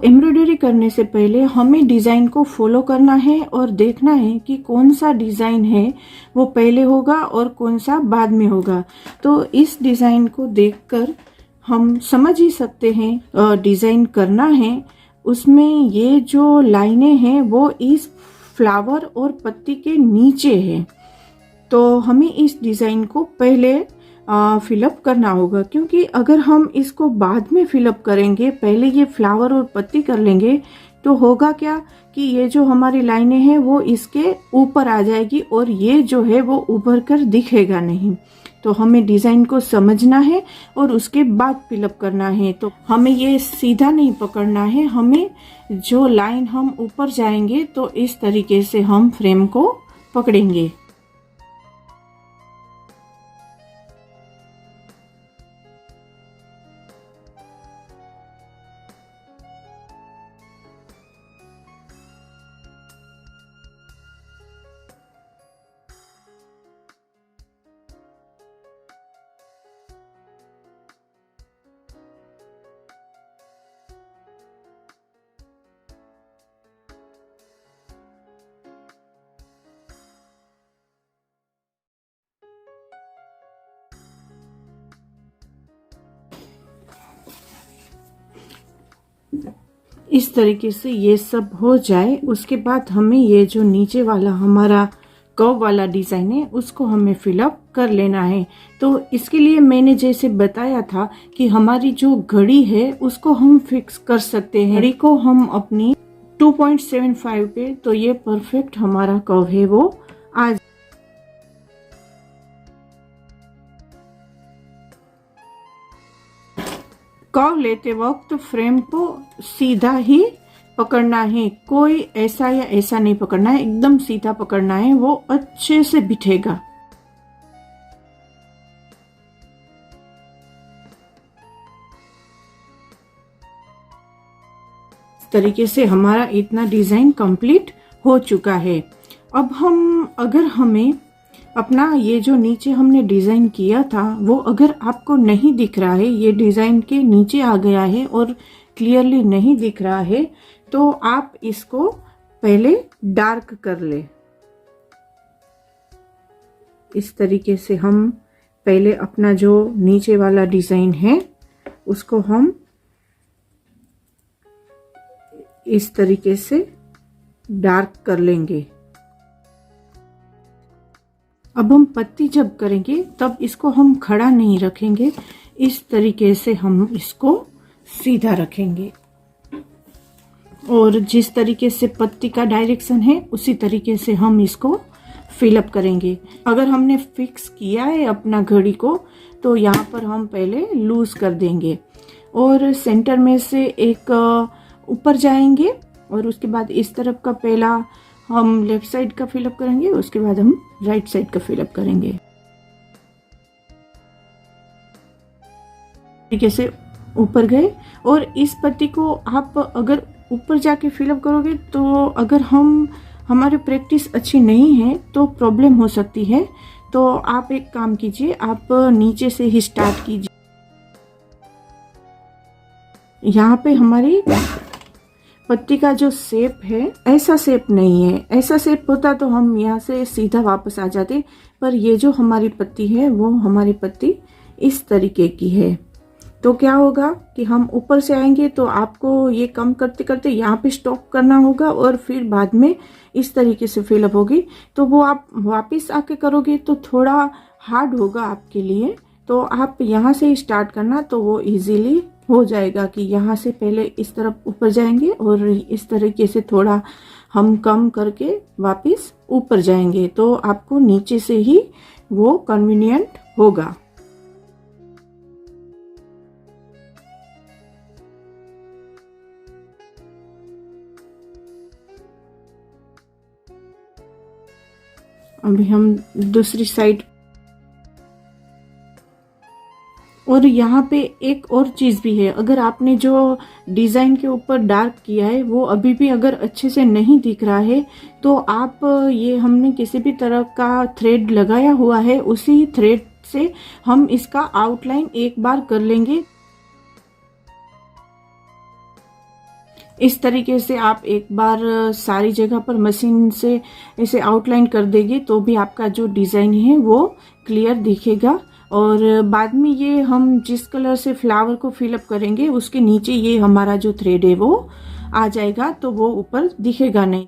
Embroidery करने से पहले हमें डिज़ाइन को फॉलो करना है और देखना है कि कौन सा डिज़ाइन है वो पहले होगा और कौन सा बाद में होगा। तो इस डिज़ाइन को देखकर हम समझ ही सकते हैं डिज़ाइन करना है उसमें ये जो लाइनें हैं वो इस फ्लावर और पत्ती के नीचे है। तो हमें इस डिज़ाइन को पहले फिलअप करना होगा, क्योंकि अगर हम इसको बाद में फिलअप करेंगे, पहले ये फ्लावर और पत्ती कर लेंगे तो होगा क्या कि ये जो हमारी लाइनें हैं वो इसके ऊपर आ जाएगी और ये जो है वो उभर कर दिखेगा नहीं। तो हमें डिज़ाइन को समझना है और उसके बाद फिलअप करना है। तो हमें ये सीधा नहीं पकड़ना है, हमें जो लाइन हम ऊपर जाएंगे तो इस तरीके से हम फ्रेम को पकड़ेंगे। इस तरीके से ये सब हो जाए उसके बाद हमें ये जो नीचे वाला हमारा कर्व वाला डिज़ाइन है उसको हमें फिलअप कर लेना है। तो इसके लिए मैंने जैसे बताया था कि हमारी जो घड़ी है उसको हम फिक्स कर सकते हैं। घड़ी को हम अपनी 2.75 पे, तो ये परफेक्ट हमारा कर्व है वो आज कर्व लेते वक्त फ्रेम को सीधा ही पकड़ना है, कोई ऐसा या ऐसा नहीं पकड़ना है, एकदम सीधा पकड़ना है, वो अच्छे से बिठेगा। इस तरीके से हमारा इतना डिजाइन कंप्लीट हो चुका है। अब अगर हमें अपना ये जो नीचे हमने डिज़ाइन किया था वो अगर आपको नहीं दिख रहा है, ये डिज़ाइन के नीचे आ गया है और क्लियरली नहीं दिख रहा है, तो आप इसको पहले डार्क कर ले। इस तरीके से हम पहले अपना जो नीचे वाला डिज़ाइन है उसको हम इस तरीके से डार्क कर लेंगे। अब हम पत्ती जब करेंगे तब इसको हम खड़ा नहीं रखेंगे, इस तरीके से हम इसको सीधा रखेंगे और जिस तरीके से पत्ती का डायरेक्शन है उसी तरीके से हम इसको फिलअप करेंगे। अगर हमने फिक्स किया है अपना घड़ी को तो यहाँ पर हम पहले लूज कर देंगे और सेंटर में से एक ऊपर जाएंगे और उसके बाद इस तरफ का पहला हम लेफ्ट साइड का फिलअप करेंगे, उसके बाद हम राइट साइड का फिलअप करेंगे। तरीके से ऊपर गए और इस पत्ती को आप अगर ऊपर जाके फिलअप करोगे तो अगर हमारी प्रैक्टिस अच्छी नहीं है तो प्रॉब्लम हो सकती है। तो आप एक काम कीजिए, आप नीचे से ही स्टार्ट कीजिए। यहाँ पे हमारी पत्ती का जो शेप है ऐसा शेप नहीं है, ऐसा शेप होता तो हम यहाँ से सीधा वापस आ जाते, पर ये जो हमारी पत्ती है वो हमारी पत्ती इस तरीके की है। तो क्या होगा कि हम ऊपर से आएंगे तो आपको ये कम करते करते यहाँ पे स्टॉप करना होगा और फिर बाद में इस तरीके से फिलअप होगी। तो वो आप वापस आके करोगे तो थोड़ा हार्ड होगा आपके लिए। तो आप यहाँ से स्टार्ट करना तो वो इजीली हो जाएगा कि यहाँ से पहले इस तरफ ऊपर जाएंगे और इस तरीके से थोड़ा हम कम करके वापस ऊपर जाएंगे, तो आपको नीचे से ही वो कन्वीनियंट होगा। अभी हम दूसरी साइड, और यहाँ पे एक और चीज़ भी है, अगर आपने जो डिज़ाइन के ऊपर डार्क किया है वो अभी भी अगर अच्छे से नहीं दिख रहा है तो आप ये हमने किसी भी तरह का थ्रेड लगाया हुआ है उसी थ्रेड से हम इसका आउटलाइन एक बार कर लेंगे। इस तरीके से आप एक बार सारी जगह पर मशीन से इसे आउटलाइन कर देंगे तो भी आपका जो डिज़ाइन है वो क्लियर दिखेगा। और बाद में ये हम जिस कलर से फ्लावर को फिलअप करेंगे उसके नीचे ये हमारा जो थ्रेड है वो आ जाएगा, तो वो ऊपर दिखेगा नहीं।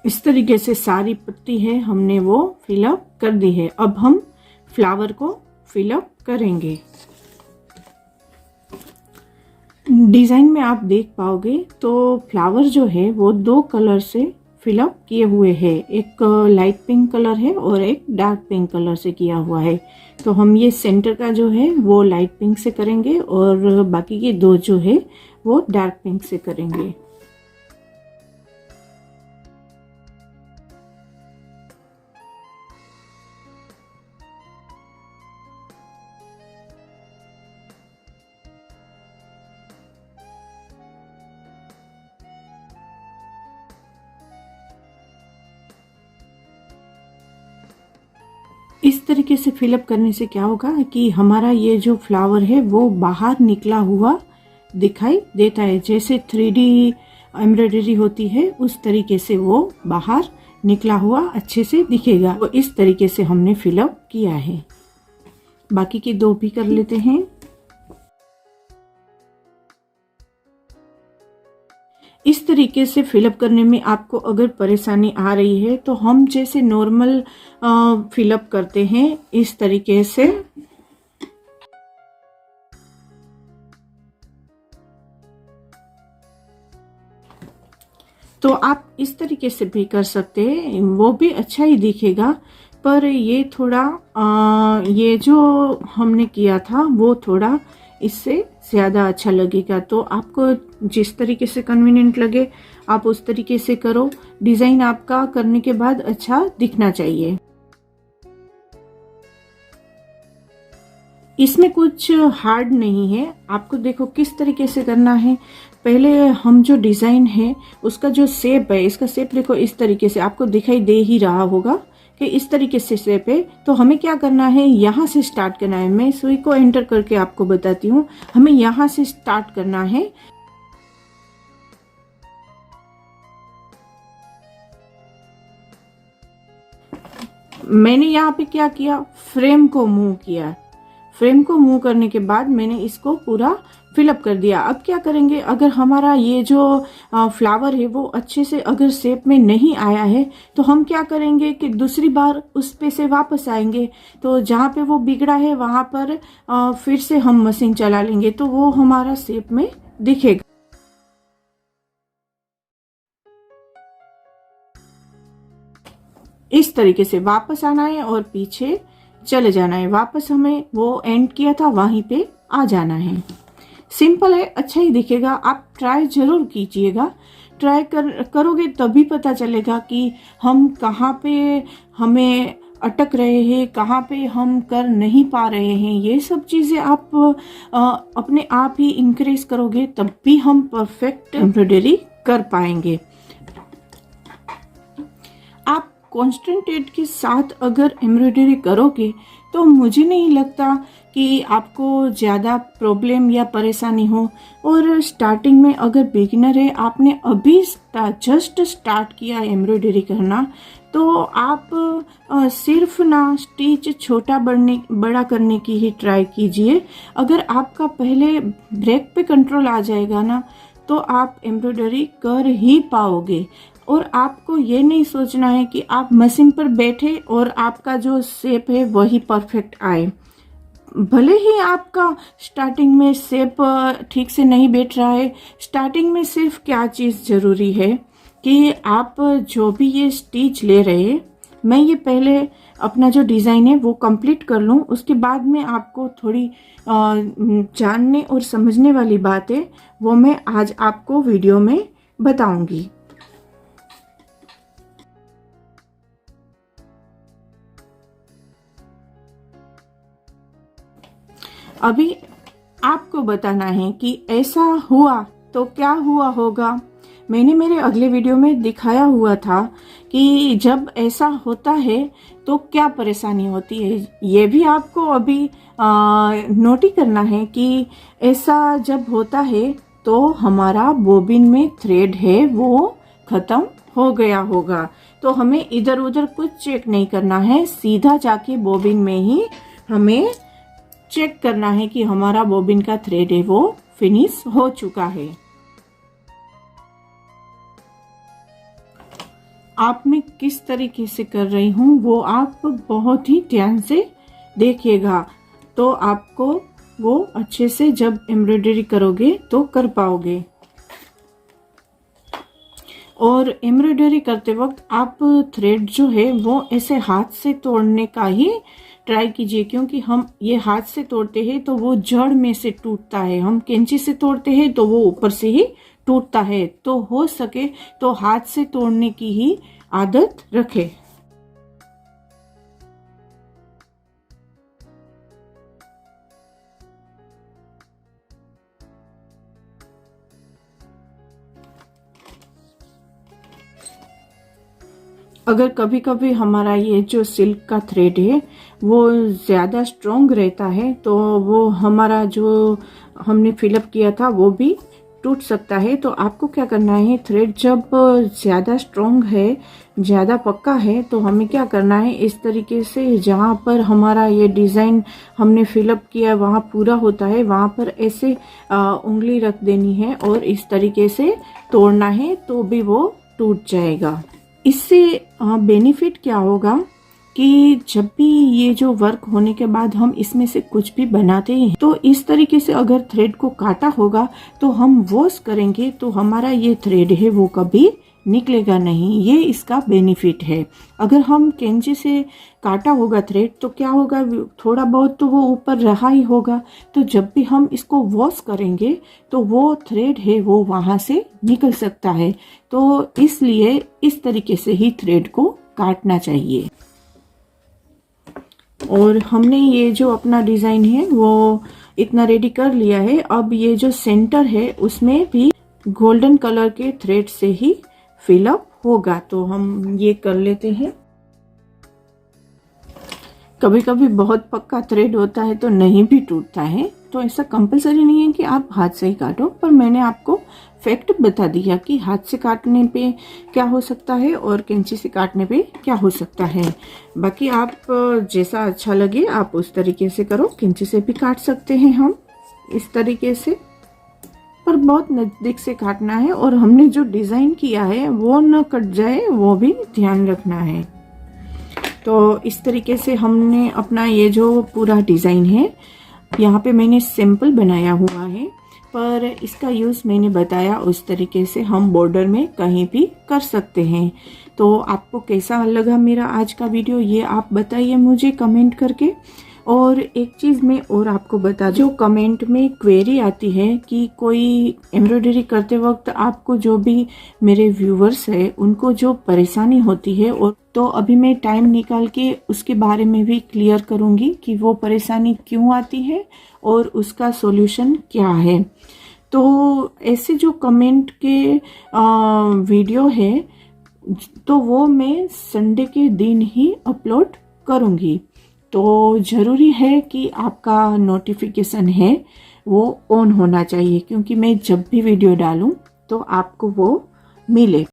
इस तरीके से सारी पत्ती है हमने वो फिलअप कर दी है। अब हम फ्लावर को फिलअप करेंगे। डिजाइन में आप देख पाओगे तो फ्लावर जो है वो 2 कलर से फिलअप किए हुए हैं। एक लाइट पिंक कलर है और एक डार्क पिंक कलर से किया हुआ है। तो हम ये सेंटर का जो है वो लाइट पिंक से करेंगे और बाकी के 2 जो है वो डार्क पिंक से करेंगे। इस तरीके से फिलअप करने से क्या होगा कि हमारा ये जो फ्लावर है वो बाहर निकला हुआ दिखाई देता है। जैसे 3D एम्ब्रॉयडरी होती है उस तरीके से वो बाहर निकला हुआ अच्छे से दिखेगा। तो इस तरीके से हमने फिलअप किया है। बाकी के 2 भी कर लेते हैं। इस तरीके से फिलअप करने में आपको अगर परेशानी आ रही है तो हम जैसे नॉर्मल फिलअप करते हैं इस तरीके से तो आप इस तरीके से भी कर सकते हैं, वो भी अच्छा ही दिखेगा। पर ये थोड़ा ये जो हमने किया था वो थोड़ा इससे ज़्यादा अच्छा लगेगा। तो आपको जिस तरीके से कन्वीनियंट लगे आप उस तरीके से करो। डिज़ाइन आपका करने के बाद अच्छा दिखना चाहिए। इसमें कुछ हार्ड नहीं है, आपको देखो किस तरीके से करना है। पहले हम जो डिज़ाइन है उसका जो शेप है, इसका शेप देखो इस तरीके से आपको दिखाई दे ही रहा होगा कि इस तरीके से शेप है। तो हमें क्या करना है, यहाँ से स्टार्ट करना है। मैं सुई को एंटर करके आपको बताती हूँ। हमें यहाँ से स्टार्ट करना है। मैंने यहाँ पे क्या किया, फ्रेम को मूव किया। फ्रेम को मूव करने के बाद मैंने इसको पूरा फिलअप कर दिया। अब क्या करेंगे, अगर हमारा ये जो फ्लावर है वो अच्छे से अगर शेप में नहीं आया है तो हम क्या करेंगे कि दूसरी बार उस पे से वापस आएंगे। तो जहाँ पे वो बिगड़ा है वहाँ पर फिर से हम मशीन चला लेंगे तो वो हमारा शेप में दिखेगा। इस तरीके से वापस आना है और पीछे चले जाना है। वापस हमें वो एंड किया था वहीं पे आ जाना है। सिंपल है, अच्छा ही दिखेगा। आप ट्राई जरूर कीजिएगा। ट्राई करोगे तभी पता चलेगा कि हम कहाँ पे हमें अटक रहे हैं, कहाँ पे हम कर नहीं पा रहे हैं। ये सब चीज़ें आप अपने आप ही इंक्रीज करोगे तब भी हम परफेक्ट एम्ब्रॉयडरी कर पाएंगे। आप कॉन्सेंट्रेट के साथ अगर एम्ब्रॉयडरी करोगे तो मुझे नहीं लगता कि आपको ज़्यादा प्रॉब्लम या परेशानी हो। और स्टार्टिंग में अगर बिगिनर है, आपने अभी जस्ट स्टार्ट किया एम्ब्रॉयडरी करना, तो आप सिर्फ ना स्टिच छोटा बड़ा करने की ही ट्राई कीजिए। अगर आपका पहले ब्रेक पे कंट्रोल आ जाएगा ना तो आप एम्ब्रॉयडरी कर ही पाओगे। और आपको ये नहीं सोचना है कि आप मशीन पर बैठे और आपका जो शेप है वही परफेक्ट आए। भले ही आपका स्टार्टिंग में शेप ठीक से नहीं बैठ रहा है, स्टार्टिंग में सिर्फ क्या चीज़ ज़रूरी है कि आप जो भी ये स्टिच ले रहे हैं, मैं ये पहले अपना जो डिज़ाइन है वो कंप्लीट कर लूँ, उसके बाद में आपको थोड़ी जानने और समझने वाली बातें वो मैं आज आपको वीडियो में बताऊंगी। अभी आपको बताना है कि ऐसा हुआ तो क्या हुआ होगा। मैंने मेरे अगले वीडियो में दिखाया हुआ था कि जब ऐसा होता है तो क्या परेशानी होती है। ये भी आपको अभी नोट करना है कि ऐसा जब होता है तो हमारा बोबिन में थ्रेड है वो ख़त्म हो गया होगा। तो हमें इधर उधर कुछ चेक नहीं करना है, सीधा जाके बोबिन में ही हमें चेक करना है कि हमारा बोबिन का थ्रेड है वो फिनिश हो चुका है। आप मैं किस तरीके से कर रही हूँ वो आप बहुत ही ध्यान से देखिएगा, तो आपको वो अच्छे से जब एम्ब्रॉयडरी करोगे तो कर पाओगे। और एम्ब्रॉयडरी करते वक्त आप थ्रेड जो है वो ऐसे हाथ से तोड़ने का ही ट्राई कीजिए, क्योंकि हम ये हाथ से तोड़ते हैं तो वो जड़ में से टूटता है, हम कैंची से तोड़ते हैं तो वो ऊपर से ही टूटता है। तो हो सके तो हाथ से तोड़ने की ही आदत रखें। अगर कभी कभी हमारा ये जो सिल्क का थ्रेड है वो ज़्यादा स्ट्रॉन्ग रहता है तो वो हमारा जो हमने फिलअप किया था वो भी टूट सकता है। तो आपको क्या करना है, थ्रेड जब ज़्यादा स्ट्रॉन्ग है, ज़्यादा पक्का है, तो हमें क्या करना है, इस तरीके से जहाँ पर हमारा ये डिज़ाइन हमने फिलअप किया वहाँ पूरा होता है वहाँ पर ऐसे उंगली रख देनी है और इस तरीके से तोड़ना है तो भी वो टूट जाएगा। इससे बेनिफिट क्या होगा कि जब भी ये जो वर्क होने के बाद हम इसमें से कुछ भी बनाते हैं तो इस तरीके से अगर थ्रेड को काटा होगा तो हम वॉश करेंगे तो हमारा ये थ्रेड है वो कभी निकलेगा नहीं। ये इसका बेनिफिट है। अगर हम कैंची से काटा होगा थ्रेड तो क्या होगा, थोड़ा बहुत तो वो ऊपर रहा ही होगा, तो जब भी हम इसको वॉश करेंगे तो वो थ्रेड है वो वहाँ से निकल सकता है। तो इसलिए इस तरीके से ही थ्रेड को काटना चाहिए। और हमने ये जो अपना डिज़ाइन है वो इतना रेडी कर लिया है। अब ये जो सेंटर है उसमें भी गोल्डन कलर के थ्रेड से ही फिलअप होगा, तो हम ये कर लेते हैं। कभी कभी बहुत पक्का थ्रेड होता है तो नहीं भी टूटता है, तो ऐसा कंपलसरी नहीं है कि आप हाथ से ही काटो, पर मैंने आपको फैक्ट बता दिया कि हाथ से काटने पे क्या हो सकता है और कैंची से काटने पे क्या हो सकता है। बाकी आप जैसा अच्छा लगे आप उस तरीके से करो। कैंची से भी काट सकते हैं हम इस तरीके से, पर बहुत नज़दीक से काटना है और हमने जो डिज़ाइन किया है वो न कट जाए वो भी ध्यान रखना है। तो इस तरीके से हमने अपना ये जो पूरा डिज़ाइन है, यहाँ पे मैंने सिंपल बनाया हुआ है, पर इसका यूज़ मैंने बताया उस तरीके से हम बॉर्डर में कहीं भी कर सकते हैं। तो आपको कैसा लगा मेरा आज का वीडियो ये आप बताइए मुझे कमेंट करके। और एक चीज़ मैं और आपको बता, जो कमेंट में क्वेरी आती है कि कोई एम्ब्रॉयडरी करते वक्त आपको जो भी मेरे व्यूवर्स है उनको जो परेशानी होती है, और तो अभी मैं टाइम निकाल के उसके बारे में भी क्लियर करूँगी कि वो परेशानी क्यों आती है और उसका सॉल्यूशन क्या है। तो ऐसे जो कमेंट के वीडियो है तो वो मैं संडे के दिन ही अपलोड करूँगी। तो ज़रूरी है कि आपका नोटिफिकेशन है वो ऑन होना चाहिए, क्योंकि मैं जब भी वीडियो डालूं तो आपको वो मिले।